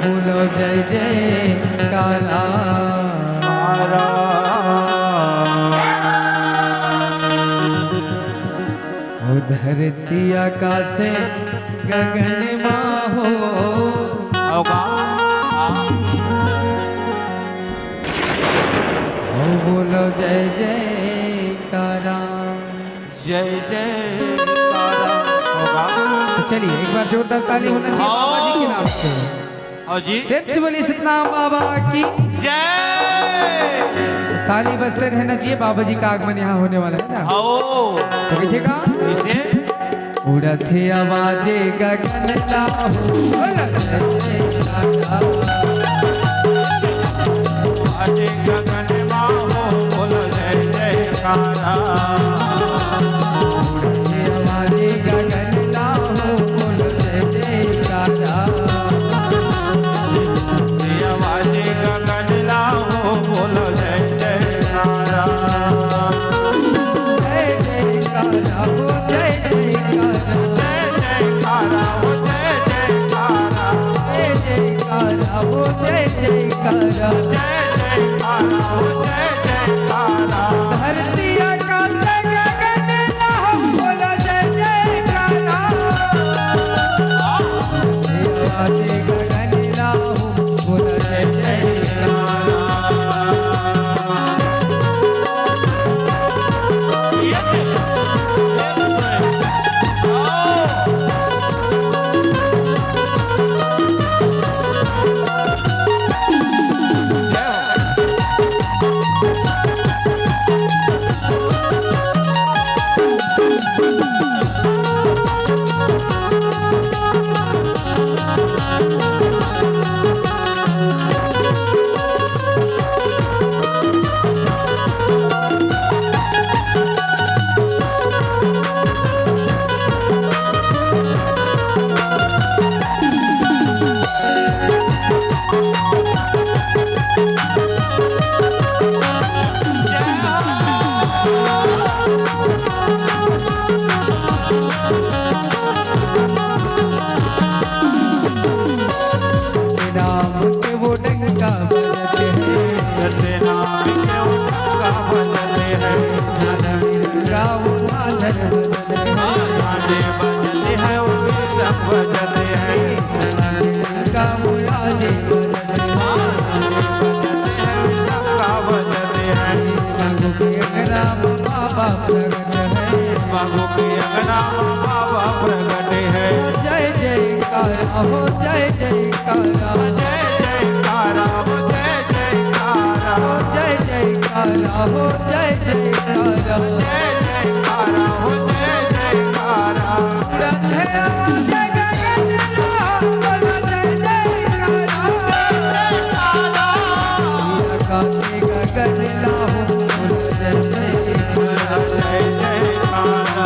बोलो जय जयकारा। ओ धरती आकाश गगन माहो ओ बोलो जय जयकारा। जय जयकारा होगा। तो चलिए एक बार जोरदार ताली होना चाहिए बाबा जी के नाम से। और जी प्रेम से बोलिए सतनाम बाबा की जय। तो ताली बजते रहना चाहिए, बाबा जी का आगमन यहाँ होने वाला है ना। आओ तो लिखेगा इसे उड़त आवाजे गगन लाहू बोलो जय जयकारा। आज गगन माहो बोलो जय जयकारा। उड़ते आवाजे गगन लाहू बोलो जय जयकारा। आवाज गगन लाहो बोलो जय जयकारा। जय जयकारा हो जय जयकारा। जय जयकारा हो जय जयकारा। जय जयकारा हो जय जयकारा। जय जयकारा हो जय जयकारा। धरती आकाश गगन लाहू बोलो जय जयकारा। आवाजे गगन लाहू बोलो जय जयकारा। नाम के वो डंका बजते हैं, सत्य नाम क्यों का बदले है। ध्यान मिर्गा वो ध्यान बजते हैं। आजे बदले है उनके सब बदले है। ध्यान मिर्गा वो आजे बजते हैं। का बदले है। मांगो के अगराम बाबा प्रगट है। मांगो के अंगना बाबा प्रगट है। जय जयकारा हो जय जयकारा। जय जयकारा हो जय जयकारा। जय जयकारा हो जय जयकारा। जय जयकारा हो जय जयकारा। रथे आवाजे गगन लाहू बोलो जय जयकारा। आकाशे गगन लाहू बोलो जय जयकारा। जय जयकारा।